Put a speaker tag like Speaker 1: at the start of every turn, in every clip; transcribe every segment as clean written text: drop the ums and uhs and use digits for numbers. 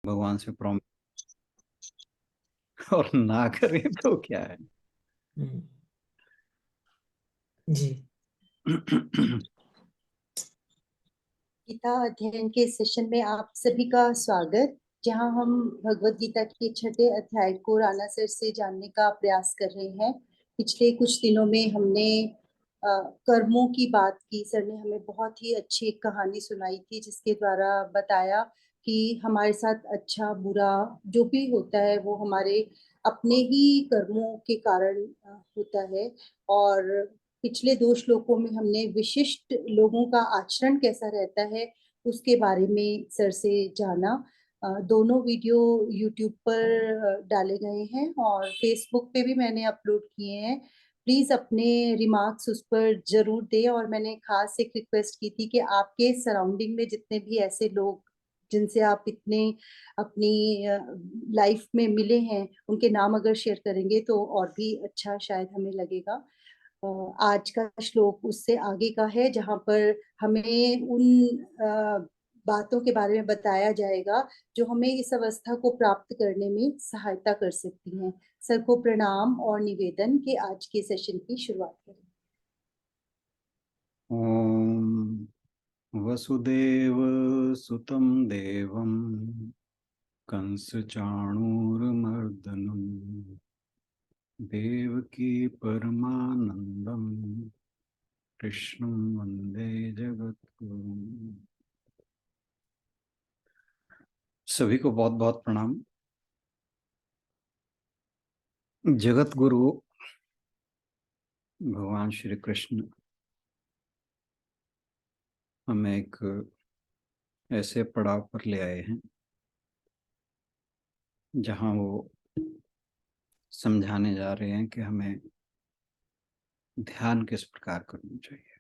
Speaker 1: भगवान से प्रॉमिस और ना करें तो क्या है।
Speaker 2: हम्म, जी।
Speaker 3: गीता अध्ययन के सेशन में आप सभी का स्वागत, जहां हम भगवत गीता के छठे अध्याय को राणा सर से जानने का प्रयास कर रहे हैं। पिछले कुछ दिनों में हमने कर्मों की बात की। सर ने हमें बहुत ही अच्छी एक कहानी सुनाई थी, जिसके द्वारा बताया कि हमारे साथ अच्छा बुरा जो भी होता है वो हमारे अपने ही कर्मों के कारण होता है। और पिछले दो श्लोकों में हमने विशिष्ट लोगों का आचरण कैसा रहता है उसके बारे में सर से जाना। दोनों वीडियो यूट्यूब पर डाले गए हैं और फेसबुक पे भी मैंने अपलोड किए हैं। प्लीज अपने रिमार्क्स उस पर जरूर दें। और मैंने खास एक रिक्वेस्ट की थी कि आपके सराउंडिंग में जितने भी ऐसे लोग जिनसे आप इतने अपनी लाइफ में मिले हैं, उनके नाम अगर शेयर करेंगे तो और भी अच्छा शायद हमें लगेगा। आज का श्लोक उससे आगे का है, जहां पर हमें उन बातों के बारे में बताया जाएगा जो हमें इस अवस्था को प्राप्त करने में सहायता कर सकती हैं। सर को प्रणाम और निवेदन कि आज के सेशन की शुरुआत करें।
Speaker 1: ओम वसुदेव सुतं देवं कंसचाणूरमर्दनं देवकी परमानंदं कृष्णं वंदे जगद्गुरुं। सभी को बहुत बहुत प्रणाम। जगत गुरु भगवान श्री कृष्ण हमें एक ऐसे पड़ाव पर ले आए हैं जहां वो समझाने जा रहे हैं कि हमें ध्यान किस प्रकार करना चाहिए।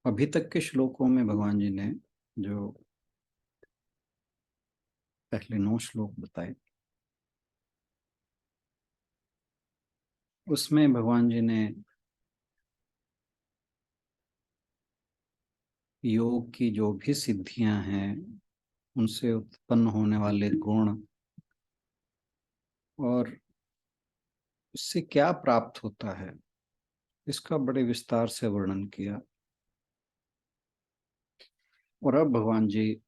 Speaker 1: अभी तक के श्लोकों में भगवान जी ने जो पहले 9 श्लोक बताए, उसमें भगवान जी ने योग की जो भी सिद्धियां हैं, उनसे उत्पन्न होने वाले गुण और उससे क्या प्राप्त होता है, इसका बड़े विस्तार से वर्णन किया। और अब भगवान जी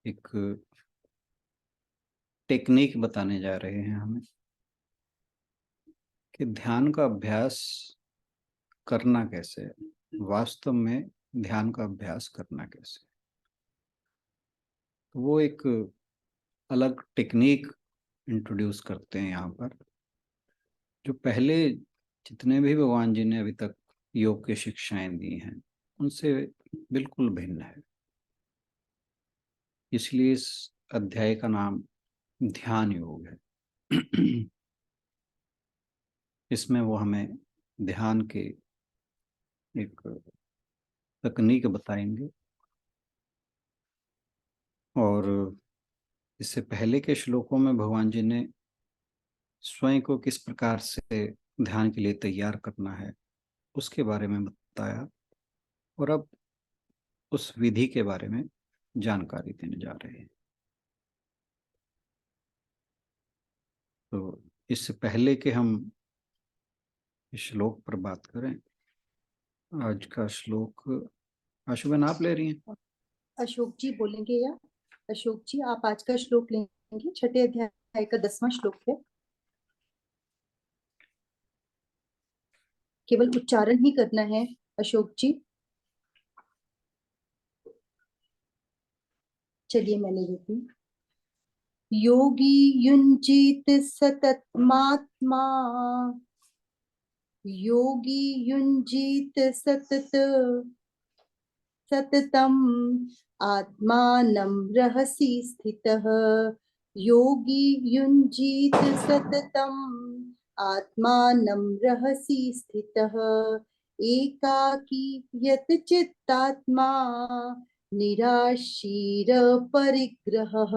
Speaker 1: एक टेक्निक बताने जा रहे हैं हमें कि ध्यान का अभ्यास करना कैसे है, वास्तव में ध्यान का अभ्यास करना कैसे। तो वो एक अलग टेक्निक इंट्रोड्यूस करते हैं यहाँ पर, जो पहले जितने भी भगवान जी ने अभी तक योग की शिक्षाएं दी हैं उनसे बिल्कुल भिन्न है। इसलिए इस अध्याय का नाम ध्यान योग है। इसमें वो हमें ध्यान के एक तकनीक बताएंगे। और इससे पहले के श्लोकों में भगवान जी ने स्वयं को किस प्रकार से ध्यान के लिए तैयार करना है उसके बारे में बताया, और अब उस विधि के बारे में जानकारी देने जा रहे हैं। तो इससे पहले कि हम इस श्लोक पर बात करें, आज का श्लोक आशुबन आप ले रही हैं?
Speaker 3: अशोक जी बोलेंगे या? अशोक जी आप आज का श्लोक लेंगे, छठे अध्याय का 10वां श्लोक है। केवल उच्चारण ही करना है अशोक जी। चलिए मैं ले लेती हूँ। योगी युंजीत सततमात्मा, योगी युंजीत सततम आत्मानं रहसि स्थितः। योगी युंजीत सततम आत्मानं रहसि स्थितः। एकाकी यत चित्तात्मा निराशीर परिग्रहः,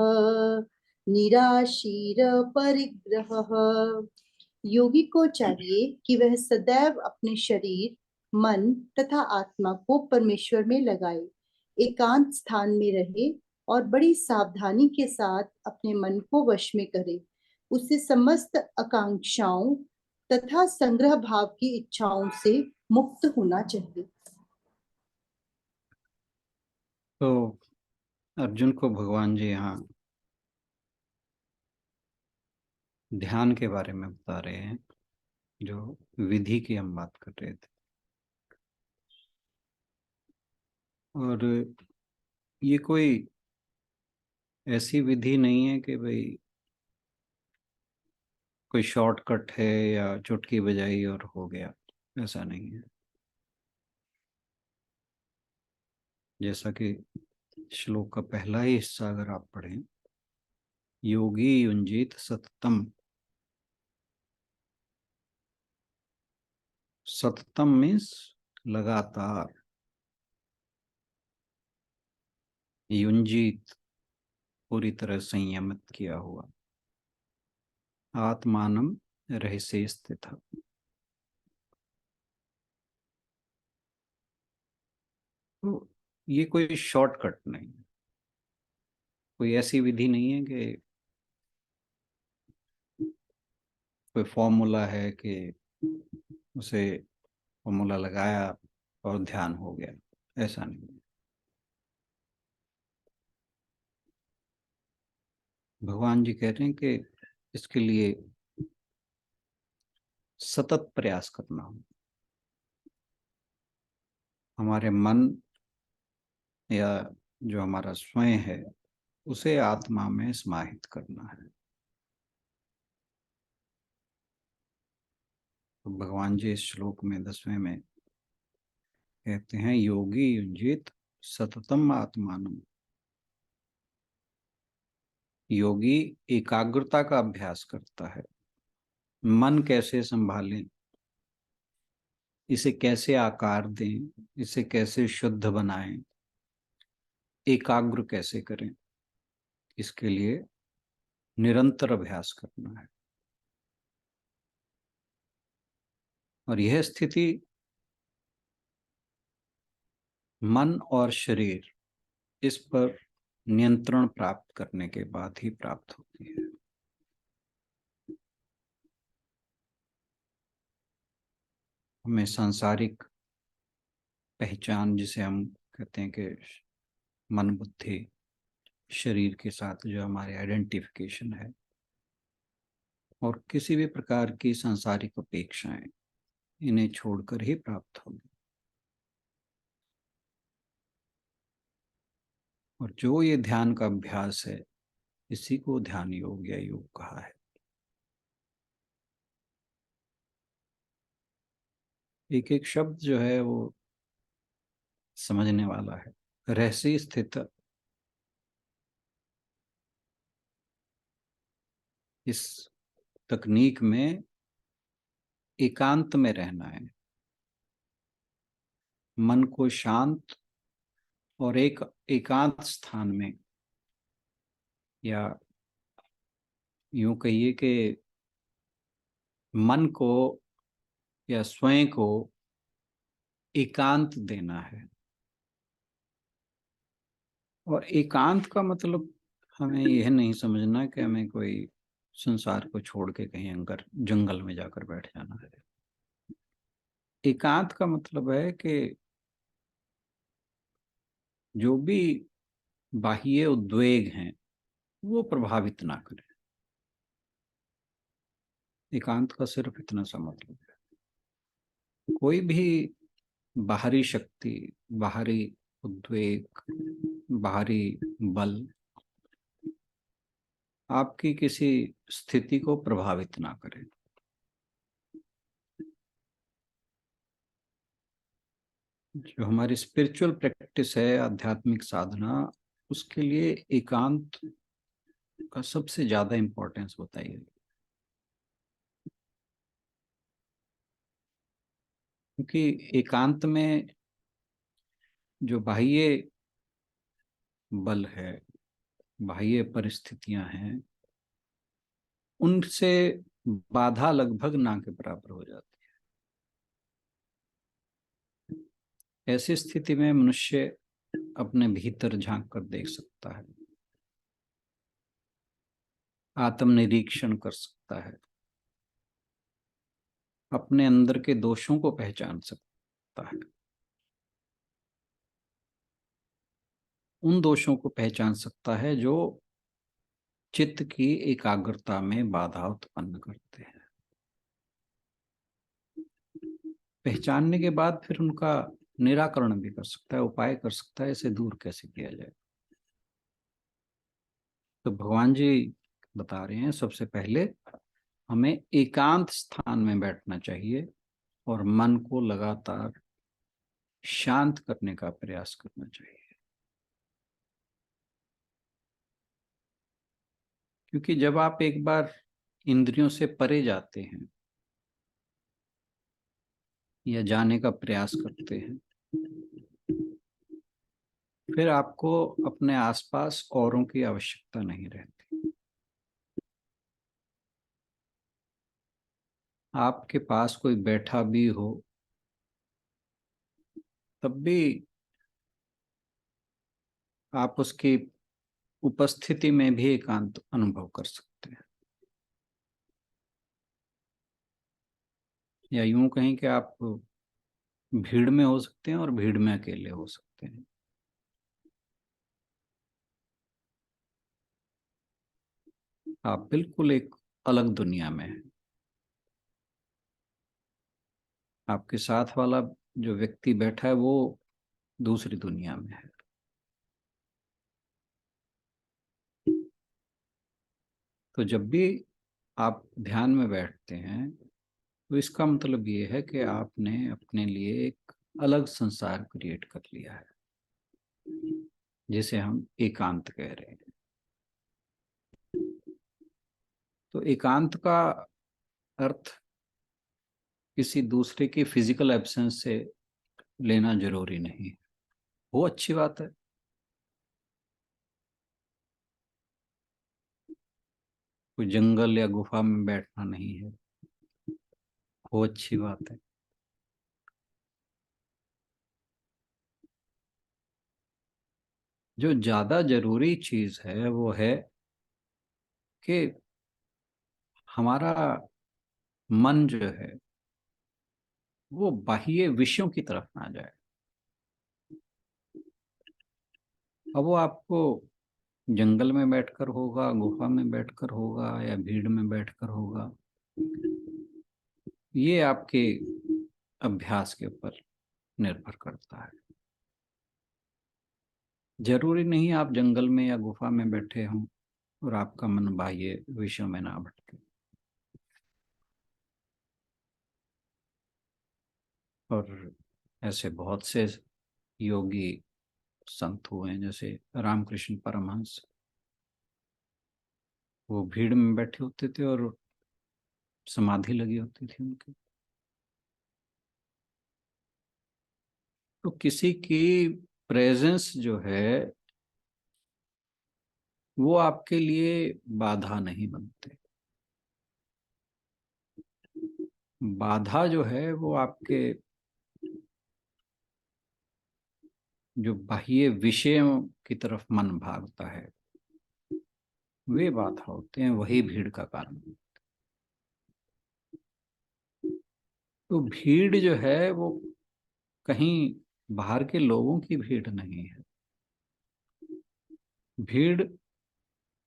Speaker 3: निराशीर परिग्रहः। योगी को चाहिए कि वह सदैव अपने शरीर मन तथा आत्मा को परमेश्वर में लगाए, एकांत स्थान में रहे और बड़ी सावधानी के साथ अपने मन को वश में करे। उसे समस्त आकांक्षाओं तथा संग्रह भाव की इच्छाओं से मुक्त होना चाहिए।
Speaker 1: तो अर्जुन को भगवान जी यहाँ ध्यान के बारे में बता रहे हैं, जो विधि की हम बात कर रहे थे। और ये कोई ऐसी विधि नहीं है कि भाई कोई शॉर्टकट है या चुटकी बजाई और हो गया, ऐसा नहीं है। जैसा कि श्लोक का पहला ही हिस्सा अगर आप पढ़ें, योगी युंजीत सततम। सततम मीन्स लगातार, युंजीत पूरी तरह संयमित किया हुआ, आत्मानम रहस्य स्थित। तो ये कोई शॉर्टकट नहीं है, कोई ऐसी विधि नहीं है कि कोई फॉर्मूला है कि उसे फॉर्मूला लगाया और ध्यान हो गया, ऐसा नहीं है। भगवान जी कह रहे हैं कि इसके लिए सतत प्रयास करना हो। हमारे मन या जो हमारा स्वयं है उसे आत्मा में समाहित करना है। तो भगवान जी इस श्लोक में 10वें में कहते हैं, योगी युंजित सततम आत्मानम। योगी एकाग्रता का अभ्यास करता है। मन कैसे संभालें, इसे कैसे आकार दें, इसे कैसे शुद्ध बनाएं, एकाग्र कैसे करें, इसके लिए निरंतर अभ्यास करना है। और यह स्थिति मन और शरीर इस पर नियंत्रण प्राप्त करने के बाद ही प्राप्त होती है। हमें सांसारिक पहचान, जिसे हम कहते हैं कि मन बुद्धि शरीर के साथ जो हमारे आइडेंटिफिकेशन है, और किसी भी प्रकार की सांसारिक अपेक्षाएं, इन्हें छोड़कर ही प्राप्त होगी। और जो ये ध्यान का अभ्यास है, इसी को ध्यान योग या योग कहा है। एक एक शब्द जो है वो समझने वाला है। रहस्य स्थित, इस तकनीक में एकांत में रहना है, मन को शांत और एक एकांत स्थान में, या यूं कहिए कि मन को या स्वयं को एकांत देना है। और एकांत का मतलब हमें यह नहीं समझना कि हमें कोई संसार को छोड़ के कहीं अंदर जंगल में जाकर बैठ जाना है। एकांत का मतलब है कि जो भी बाह्य उद्वेग हैं वो प्रभावित ना करें। एकांत का सिर्फ इतना सा मतलब है। कोई भी बाहरी शक्ति, बाहरी उद्वेग, बाहरी बल आपकी किसी स्थिति को प्रभावित ना करे। जो हमारी स्पिरिचुअल प्रैक्टिस है, आध्यात्मिक साधना, उसके लिए एकांत का सबसे ज्यादा इंपॉर्टेंस बताइए। क्योंकि एकांत में जो बाह्य बल है, बाह्य परिस्थितियां हैं, उनसे बाधा लगभग ना के बराबर हो जाती ऐसी स्थिति में मनुष्य अपने भीतर झांक कर देख सकता है, आत्मनिरीक्षण कर सकता है, अपने अंदर के दोषों को पहचान सकता है, उन दोषों को पहचान सकता है जो चित्त की एकाग्रता में बाधा उत्पन्न करते हैं। पहचानने के बाद फिर उनका निराकरण भी कर सकता है, उपाय कर सकता है, इसे दूर कैसे किया जाए। तो भगवान जी बता रहे हैं, सबसे पहले हमें एकांत स्थान में बैठना चाहिए और मन को लगातार शांत करने का प्रयास करना चाहिए। क्योंकि जब आप एक बार इंद्रियों से परे जाते हैं या जाने का प्रयास करते हैं, फिर आपको अपने आसपास औरों की आवश्यकता नहीं रहती। आपके पास कोई बैठा भी हो तब भी आप उसकी उपस्थिति में भी एकांत अनुभव कर सकते हैं। या यूं कहें कि आप भीड़ में हो सकते हैं और भीड़ में अकेले हो सकते हैं। आप बिल्कुल एक अलग दुनिया में हैं। आपके साथ वाला जो व्यक्ति बैठा है वो दूसरी दुनिया में है। तो जब भी आप ध्यान में बैठते हैं तो इसका मतलब ये है कि आपने अपने लिए एक अलग संसार क्रिएट कर लिया है, जिसे हम एकांत कह रहे हैं। तो एकांत का अर्थ किसी दूसरे की फिजिकल एब्सेंस से लेना जरूरी नहीं है। वो अच्छी बात है, कोई जंगल या गुफा में बैठना नहीं है, वो अच्छी बात है। जो ज्यादा जरूरी चीज है वो है कि हमारा मन जो है वो बाह्य विषयों की तरफ ना जाए। अब वो आपको जंगल में बैठकर होगा, गुफा में बैठकर होगा या भीड़ में बैठकर होगा, ये आपके अभ्यास के ऊपर निर्भर करता है। जरूरी नहीं आप जंगल में या गुफा में बैठे हों और आपका मन बाह्य विषयों में ना भटके। और ऐसे बहुत से योगी संत हुए हैं, जैसे रामकृष्ण परमहंस। वो भीड़ में बैठे होते थे और समाधि लगी होती थी उनकी। तो किसी की प्रेजेंस जो है वो आपके लिए बाधा नहीं बनते। बाधा जो है वो आपके जो बाह्य विषयों की तरफ मन भागता है, वे बाधा होते हैं, वही भीड़ का कारण। तो भीड़ जो है वो कहीं बाहर के लोगों की भीड़ नहीं है। भीड़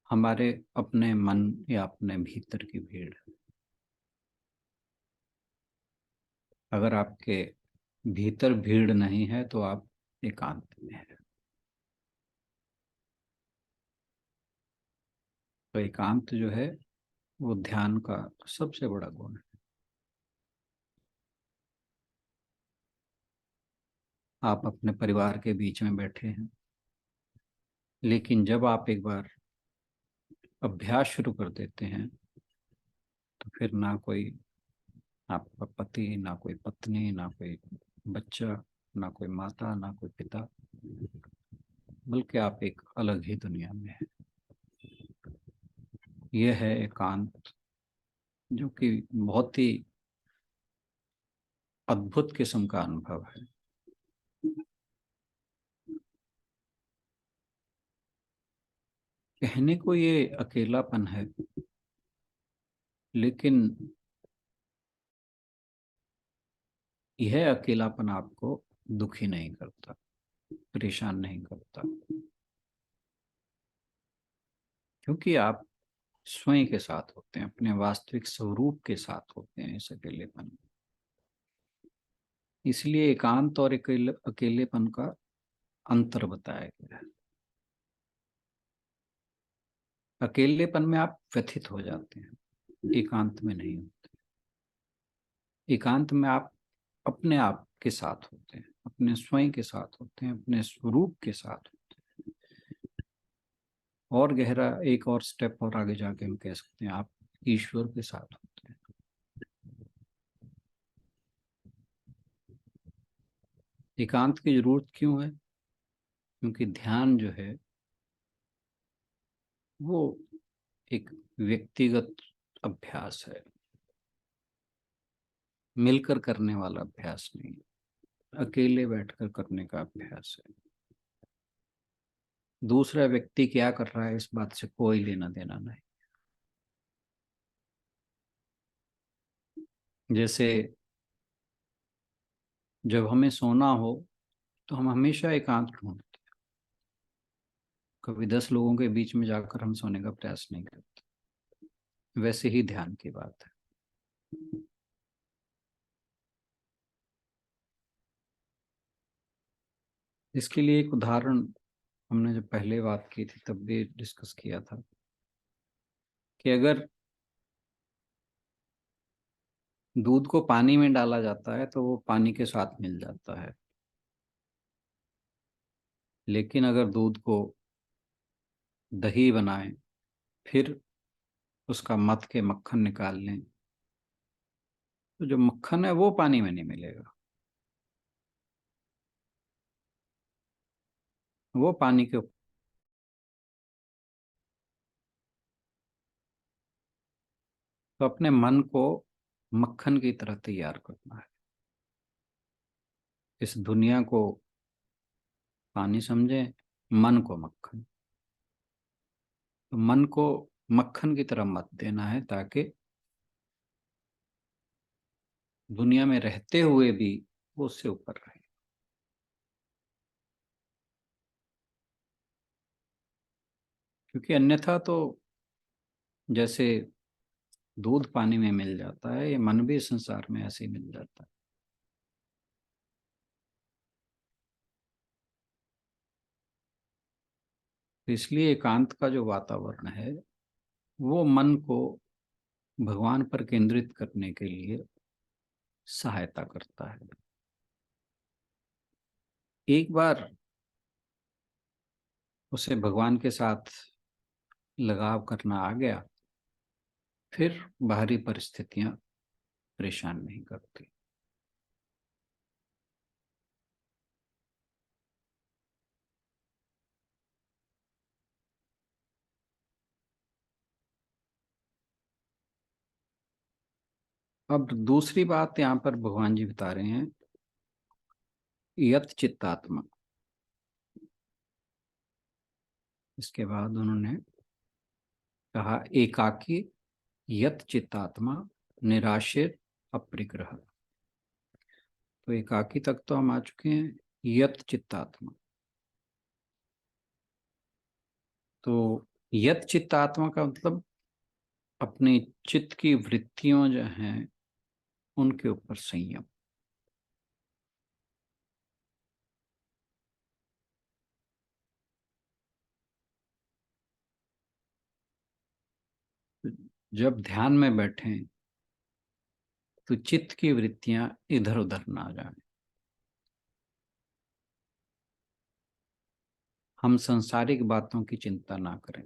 Speaker 1: हमारे अपने मन या अपने भीतर की भीड़ है। अगर आपके भीतर भीड़ नहीं है तो आप एकांत में है। तो एकांत जो है वो ध्यान का सबसे बड़ा गुण है। आप अपने परिवार के बीच में बैठे हैं, लेकिन जब आप एक बार अभ्यास शुरू कर देते हैं तो फिर ना कोई आपका पति, ना कोई पत्नी, ना कोई बच्चा, ना कोई माता, ना कोई पिता, बल्कि आप एक अलग ही दुनिया में हैं। यह है एकांत, जो कि बहुत ही अद्भुत किस्म का अनुभव है। कहने को ये अकेलापन है, लेकिन यह अकेलापन आपको दुखी नहीं करता, परेशान नहीं करता, क्योंकि आप स्वयं के साथ होते हैं, अपने वास्तविक स्वरूप के साथ होते हैं इस अकेलेपन में। इसलिए एकांत और अकेलेपन का अंतर बताया गया है। अकेलेपन में आप व्यथित हो जाते हैं, एकांत में नहीं होते। एकांत में आप अपने आप के साथ होते हैं, अपने स्वयं के साथ होते हैं, अपने स्वरूप के साथ होते हैं। और गहरा एक और स्टेप और आगे जाके हम कह सकते हैं आप ईश्वर के साथ होते हैं। एकांत की जरूरत क्यों है? क्योंकि ध्यान जो है वो एक व्यक्तिगत अभ्यास है, मिलकर करने वाला अभ्यास नहीं, अकेले बैठकर करने का अभ्यास है। दूसरा व्यक्ति क्या कर रहा है इस बात से कोई लेना देना नहीं। जैसे जब हमें सोना हो तो हम हमेशा एकांत ढूंढते हैं, कभी 10 लोगों के बीच में जाकर हम सोने का प्रयास नहीं करते। वैसे ही ध्यान की बात है। इसके लिए एक उदाहरण हमने जब पहले बात की थी तब भी डिस्कस किया था कि अगर दूध को पानी में डाला जाता है तो वो पानी के साथ मिल जाता है, लेकिन अगर दूध को दही बनाएं, फिर उसका मथ के मक्खन निकाल लें, तो जो मक्खन है वो पानी में नहीं मिलेगा, वो पानी के। तो अपने मन को मक्खन की तरह तैयार करना है। इस दुनिया को पानी समझें, मन को मक्खन। तो मन को मक्खन की तरह मत देना है, ताकि दुनिया में रहते हुए भी वो उससे ऊपर रहे। क्योंकि अन्यथा तो जैसे दूध पानी में मिल जाता है, ये मन भी संसार में ऐसे ही मिल जाता है। तो इसलिए एकांत का जो वातावरण है वो मन को भगवान पर केंद्रित करने के लिए सहायता करता है। एक बार उसे भगवान के साथ लगाव करना आ गया, फिर बाहरी परिस्थितियां परेशान नहीं करती। अब दूसरी बात यहाँ पर भगवान जी बता रहे हैं, यत चित्तात्मा। इसके बाद उन्होंने कहा एकाकी यत चित्तात्मा निराशिर अपरिग्रह। तो एकाकी तक तो हम आ चुके हैं, यत चित्तात्मा। तो यत चित्तात्मा का मतलब अपनी चित्त की वृत्तियों जो हैं उनके ऊपर संयम। जब ध्यान में बैठें तो चित्त की वृत्तियां इधर उधर ना जाएं। हम सांसारिक बातों की चिंता ना करें।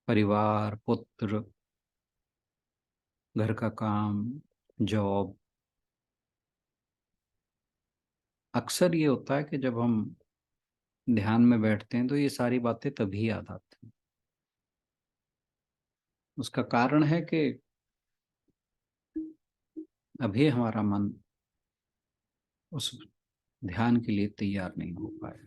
Speaker 1: परिवार, पुत्र, घर का काम, जॉब। अक्सर ये होता है कि जब हम ध्यान में बैठते हैं तो ये सारी बातें तभी याद आती हैं। उसका कारण है कि अभी हमारा मन उस ध्यान के लिए तैयार नहीं हो पाया।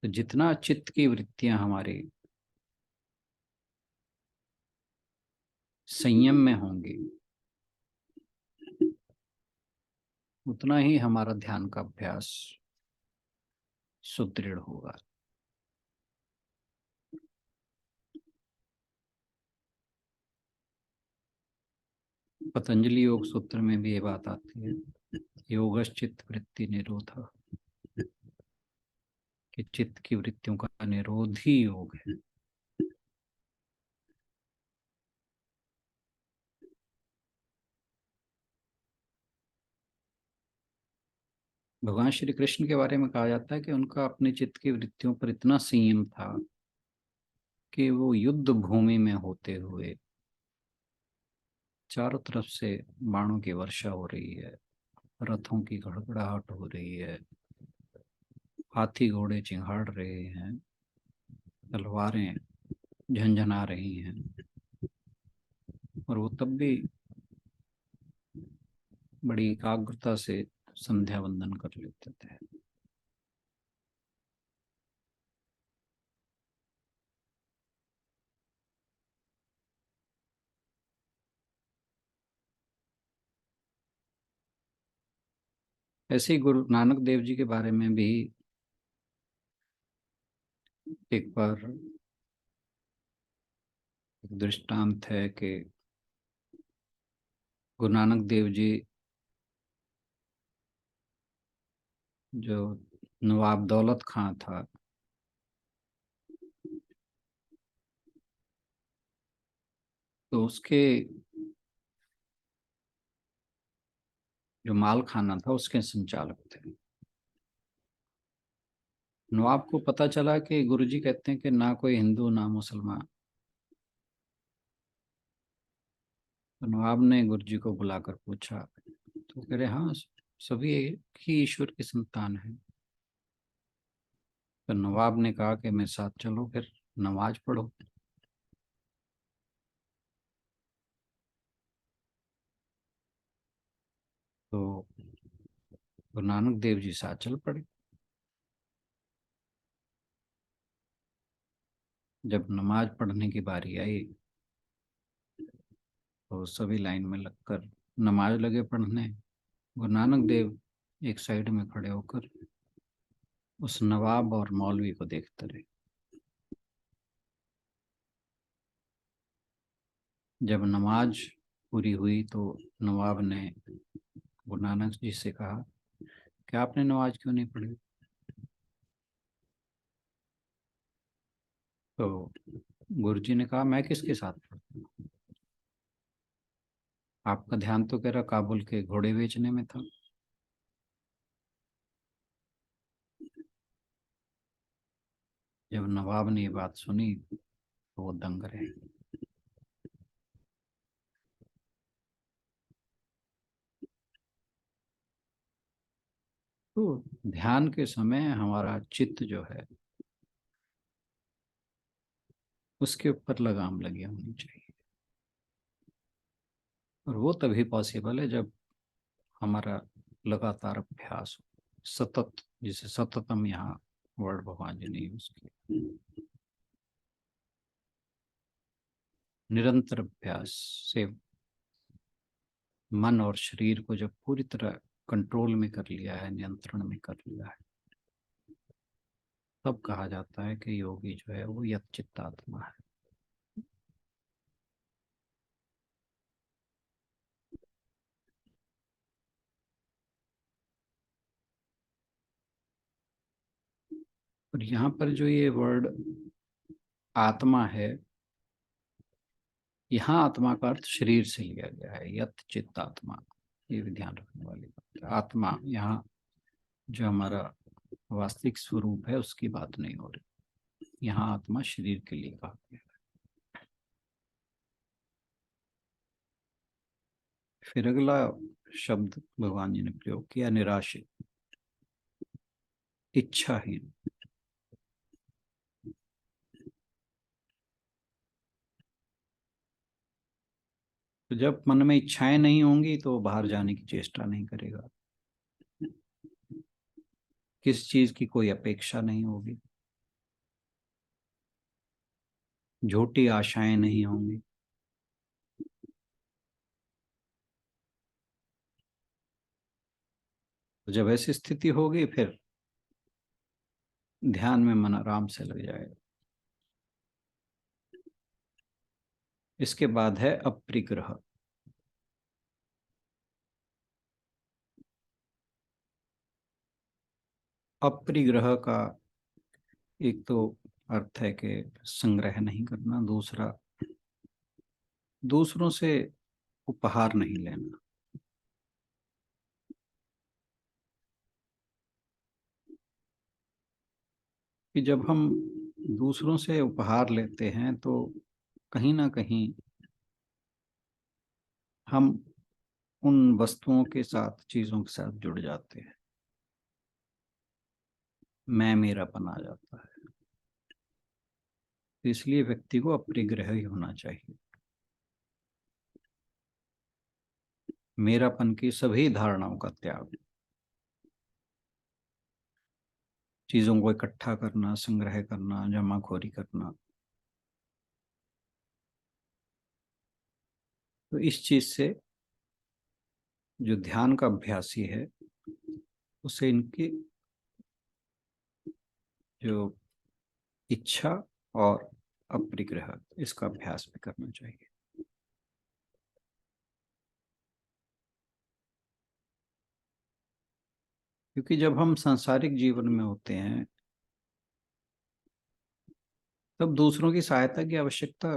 Speaker 1: तो जितना चित्त की वृत्तियां हमारे संयम में होंगी, उतना ही हमारा ध्यान का अभ्यास सुदृढ़ होगा। पतंजलि योग सूत्र में भी ये बात आती है, योगश्चित्त वृत्ति निरोध, कि चित्त की वृत्तियों का निरोध ही योग है। भगवान श्री कृष्ण के बारे में कहा जाता है कि उनका अपने चित्त की वृत्तियों पर इतना संयम था कि वो युद्ध भूमि में होते हुए, चारों तरफ से बाणों की वर्षा हो रही है, रथों की गड़गड़ाहट हो रही है, हाथी घोड़े चिंघाड़ रहे हैं, तलवारें झंझना रही हैं, और वो तब भी बड़ी एकाग्रता से संध्या वंदन कर लेते थे। ऐसे ही गुरु नानक देव जी के बारे में भी एक बार एक दृष्टांत है कि गुरु नानक देव जी जो नवाब दौलत खां था, तो उसके जो माल खाना था उसके संचालक थे। नवाब को पता चला कि गुरुजी कहते हैं कि ना कोई हिंदू ना मुसलमान। तो नवाब ने गुरुजी को बुलाकर पूछा, तो कह रहे हाँ, सभी एक ही ईश्वर की संतान है। तो नवाब ने कहा कि मेरे साथ चलो, फिर नमाज पढ़ो। तो गुरु नानक देव जी साथ चल पड़े। जब नमाज पढ़ने की बारी आई तो सभी लाइन में लगकर नमाज लगे पढ़ने। गुरु नानक देव एक साइड में खड़े होकर उस नवाब और मौलवी को देखते रहे। जब नमाज पूरी हुई तो नवाब ने गुरु नानक जी से कहा कि आपने नमाज क्यों नहीं पढ़ी? तो गुरु जी ने कहा, मैं किसके साथ पढ़ता हूँ? आपका ध्यान तो कह रहा काबुल के घोड़े बेचने में था। जब नवाब ने ये बात सुनी तो वो दंग रहे। तो ध्यान के समय हमारा चित्त जो है उसके ऊपर लगाम लगी होनी चाहिए, और वो तभी पॉसिबल है जब हमारा लगातार अभ्यास हो, सतत, जिसे सततम यहाँ वर्ड भगवान जी ने यूज किया। निरंतर अभ्यास से मन और शरीर को जब पूरी तरह कंट्रोल में कर लिया है, नियंत्रण में कर लिया है, तब कहा जाता है कि योगी जो है वो यतचित्तात्मा है। और यहाँ पर जो ये वर्ड आत्मा है, यहाँ आत्मा का अर्थ शरीर से लिया गया है, यत चित्त आत्मा। ये भी ध्यान रखने वाली बात है। आत्मा यहाँ जो हमारा वास्तविक स्वरूप है उसकी बात नहीं हो रही, यहाँ आत्मा शरीर के लिए कहा गया है। फिर अगला शब्द भगवान जी ने प्रयोग किया, निराशित, इच्छाहीन। तो जब मन में इच्छाएं नहीं होंगी तो बाहर जाने की चेष्टा नहीं करेगा, किस चीज की कोई अपेक्षा नहीं होगी, झूठी आशाएं नहीं होंगी। तो जब ऐसी स्थिति होगी फिर ध्यान में मन आराम से लग जाएगा। इसके बाद है अपरिग्रह। अपरिग्रह का एक तो अर्थ है कि संग्रह नहीं करना, दूसरा दूसरों से उपहार नहीं लेना। कि जब हम दूसरों से उपहार लेते हैं तो कहीं ना कहीं हम उन वस्तुओं के साथ, चीजों के साथ जुड़ जाते हैं, मैं मेरापन आ जाता है। तो इसलिए व्यक्ति को अपरिग्रह ही होना चाहिए। मेरापन की सभी धारणाओं का त्याग, चीजों को इकट्ठा करना, संग्रह करना, जमाखोरी करना, तो इस चीज से जो ध्यान का अभ्यासी है उसे इनकी जो इच्छा और अपरिग्रह, इसका अभ्यास भी करना चाहिए। क्योंकि जब हम सांसारिक जीवन में होते हैं तब दूसरों की सहायता की आवश्यकता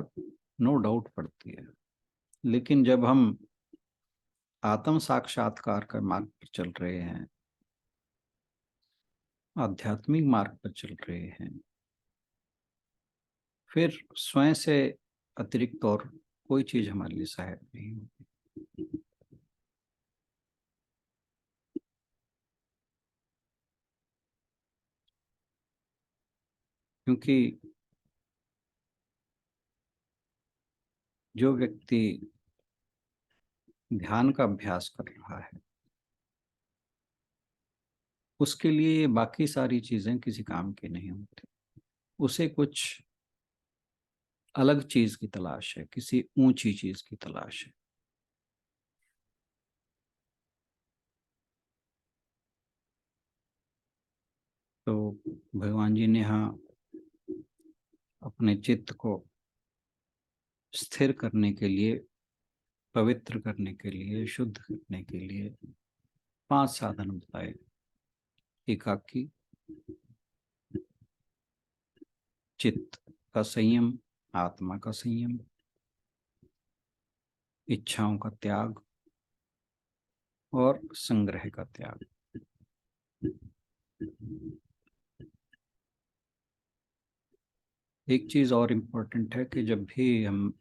Speaker 1: नो डाउट पड़ती है, लेकिन जब हम आत्म साक्षात्कार का मार्ग पर चल रहे हैं, आध्यात्मिक मार्ग पर चल रहे हैं, फिर स्वयं से अतिरिक्त और कोई चीज हमारे लिए सहायक नहीं होती। क्योंकि जो व्यक्ति ध्यान का अभ्यास कर रहा है उसके लिए ये बाकी सारी चीजें किसी काम की नहीं होती। उसे कुछ अलग चीज की तलाश है, किसी ऊंची चीज की तलाश है। तो भगवान जी ने यहाँ अपने चित्त को स्थिर करने के लिए, पवित्र करने के लिए, शुद्ध करने के लिए 5 साधन बताए। एकाकी, चित्त का संयम, आत्मा का संयम, इच्छाओं का त्याग और संग्रह का त्याग। एक चीज और इम्पोर्टेंट है कि जब भी हम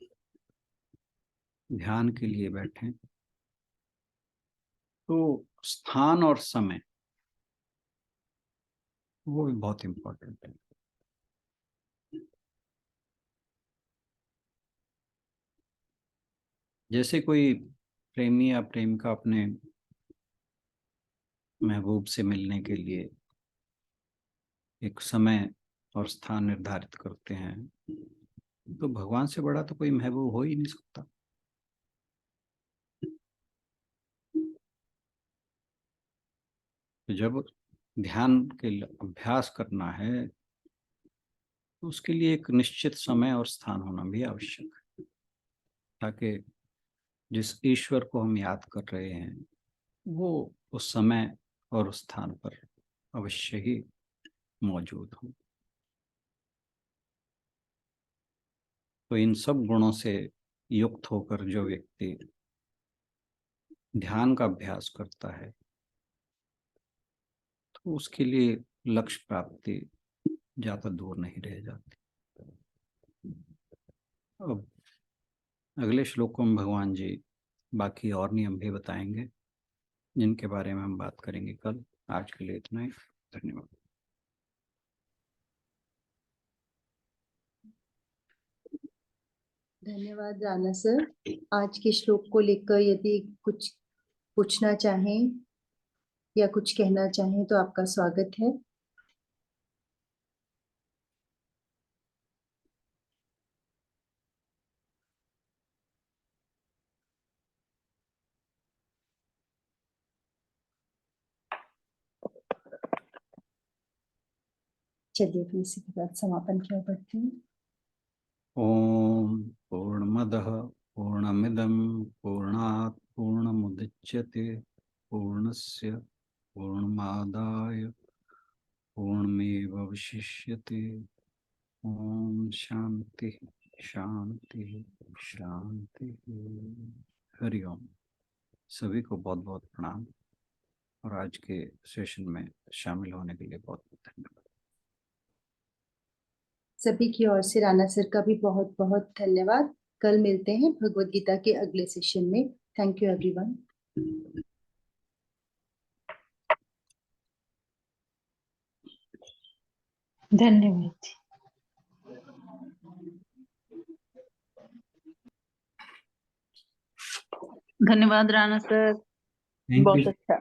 Speaker 1: ध्यान के लिए बैठें तो स्थान और समय वो भी बहुत इम्पोर्टेंट है। जैसे कोई प्रेमी या प्रेमिका अपने महबूब से मिलने के लिए एक समय और स्थान निर्धारित करते हैं, तो भगवान से बड़ा तो कोई महबूब हो ही नहीं सकता। तो जब ध्यान के लिए अभ्यास करना है तो उसके लिए एक निश्चित समय और स्थान होना भी आवश्यक है, ताकि जिस ईश्वर को हम याद कर रहे हैं वो उस समय और उस स्थान पर अवश्य ही मौजूद हो। तो इन सब गुणों से युक्त होकर जो व्यक्ति ध्यान का अभ्यास करता है तो उसके लिए लक्ष्य प्राप्ति ज्यादा दूर नहीं रह जाती। अब अगले श्लोकों में भगवान जी बाकी और नियम भी बताएंगे जिनके बारे में हम बात करेंगे कल। आज के लिए इतना ही। धन्यवाद।
Speaker 3: धन्यवाद राणा सर। आज के श्लोक को लेकर यदि कुछ पूछना चाहें या कुछ कहना चाहें तो आपका स्वागत है। चलिए फिर इसी के बाद समापन की ओर बढ़ते हैं।
Speaker 1: ओम पूर्णमदः पूर्णमिदं पूर्णात् पूर्णमुदच्यते पूर्णस्य पूर्णमादाय पूर्णमेवावशिष्यते। ओम शांति शांति शांति। हरि ओम। सभी को बहुत बहुत प्रणाम और आज के सेशन में शामिल होने के लिए बहुत बहुत धन्यवाद।
Speaker 3: सभी की ओर से राणा सर का भी बहुत बहुत धन्यवाद। कल मिलते हैं भगवत गीता के अगले सेशन में। Thank you everyone.
Speaker 2: धन्यवाद। धन्यवाद राणा सर,
Speaker 1: थैंक
Speaker 2: बहुत
Speaker 1: यू।
Speaker 2: अच्छा।